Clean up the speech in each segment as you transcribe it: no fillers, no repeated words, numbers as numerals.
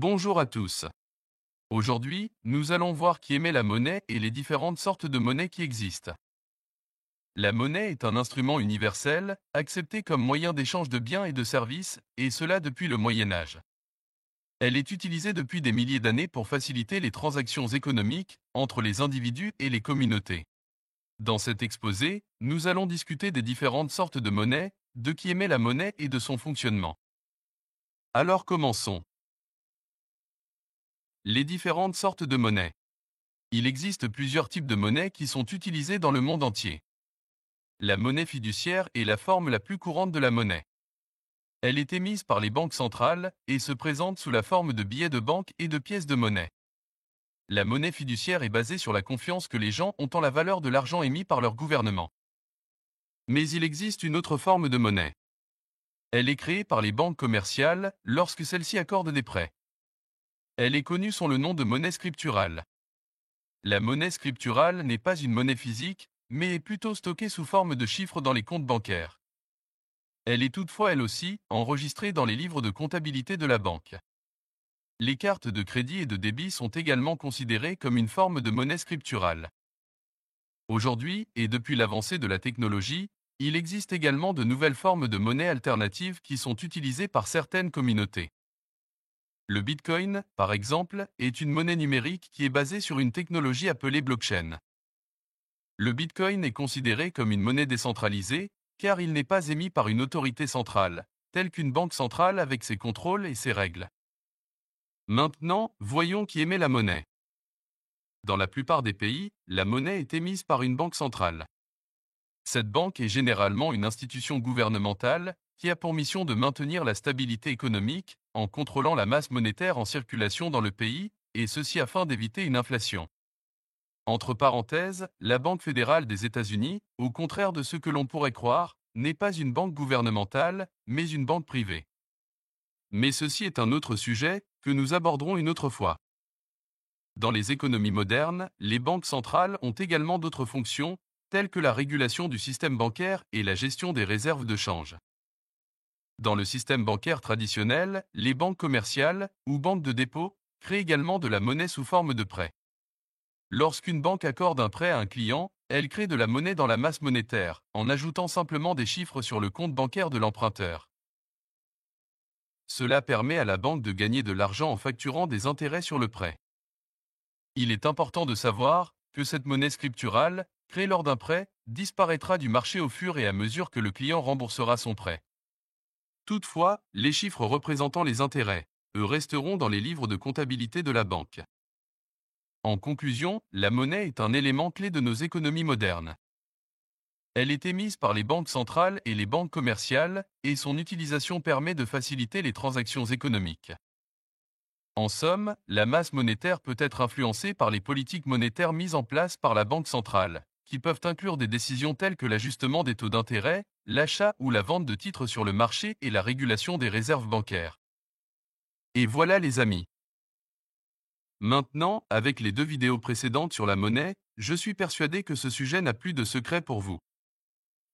Bonjour à tous. Aujourd'hui, nous allons voir qui émet la monnaie et les différentes sortes de monnaie qui existent. La monnaie est un instrument universel, accepté comme moyen d'échange de biens et de services, et cela depuis le Moyen Âge. Elle est utilisée depuis des milliers d'années pour faciliter les transactions économiques entre les individus et les communautés. Dans cet exposé, nous allons discuter des différentes sortes de monnaie, de qui émet la monnaie et de son fonctionnement. Alors commençons. Les différentes sortes de monnaie. Il existe plusieurs types de monnaie qui sont utilisés dans le monde entier. La monnaie fiduciaire est la forme la plus courante de la monnaie. Elle est émise par les banques centrales et se présente sous la forme de billets de banque et de pièces de monnaie. La monnaie fiduciaire est basée sur la confiance que les gens ont en la valeur de l'argent émis par leur gouvernement. Mais il existe une autre forme de monnaie. Elle est créée par les banques commerciales lorsque celles-ci accordent des prêts. Elle est connue sous le nom de monnaie scripturale. La monnaie scripturale n'est pas une monnaie physique, mais est plutôt stockée sous forme de chiffres dans les comptes bancaires. Elle est toutefois elle aussi enregistrée dans les livres de comptabilité de la banque. Les cartes de crédit et de débit sont également considérées comme une forme de monnaie scripturale. Aujourd'hui, et depuis l'avancée de la technologie, il existe également de nouvelles formes de monnaie alternatives qui sont utilisées par certaines communautés. Le Bitcoin, par exemple, est une monnaie numérique qui est basée sur une technologie appelée blockchain. Le Bitcoin est considéré comme une monnaie décentralisée, car il n'est pas émis par une autorité centrale, telle qu'une banque centrale avec ses contrôles et ses règles. Maintenant, voyons qui émet la monnaie. Dans la plupart des pays, la monnaie est émise par une banque centrale. Cette banque est généralement une institution gouvernementale qui a pour mission de maintenir la stabilité économique en contrôlant la masse monétaire en circulation dans le pays, et ceci afin d'éviter une inflation. Entre parenthèses, la Banque fédérale des États-Unis, au contraire de ce que l'on pourrait croire, n'est pas une banque gouvernementale, mais une banque privée. Mais ceci est un autre sujet que nous aborderons une autre fois. Dans les économies modernes, les banques centrales ont également d'autres fonctions, telles que la régulation du système bancaire et la gestion des réserves de change. Dans le système bancaire traditionnel, les banques commerciales, ou banques de dépôt, créent également de la monnaie sous forme de prêt. Lorsqu'une banque accorde un prêt à un client, elle crée de la monnaie dans la masse monétaire, en ajoutant simplement des chiffres sur le compte bancaire de l'emprunteur. Cela permet à la banque de gagner de l'argent en facturant des intérêts sur le prêt. Il est important de savoir que cette monnaie scripturale, créée lors d'un prêt, disparaîtra du marché au fur et à mesure que le client remboursera son prêt. Toutefois, les chiffres représentant les intérêts, eux, resteront dans les livres de comptabilité de la banque. En conclusion, la monnaie est un élément clé de nos économies modernes. Elle est émise par les banques centrales et les banques commerciales, et son utilisation permet de faciliter les transactions économiques. En somme, la masse monétaire peut être influencée par les politiques monétaires mises en place par la Banque centrale, qui peuvent inclure des décisions telles que l'ajustement des taux d'intérêt, l'achat ou la vente de titres sur le marché et la régulation des réserves bancaires. Et voilà les amis. Maintenant, avec les 2 vidéos précédentes sur la monnaie, je suis persuadé que ce sujet n'a plus de secret pour vous.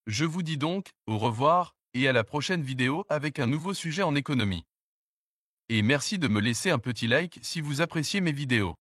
Je vous dis donc, au revoir, et à la prochaine vidéo avec un nouveau sujet en économie. Et merci de me laisser un petit like si vous appréciez mes vidéos.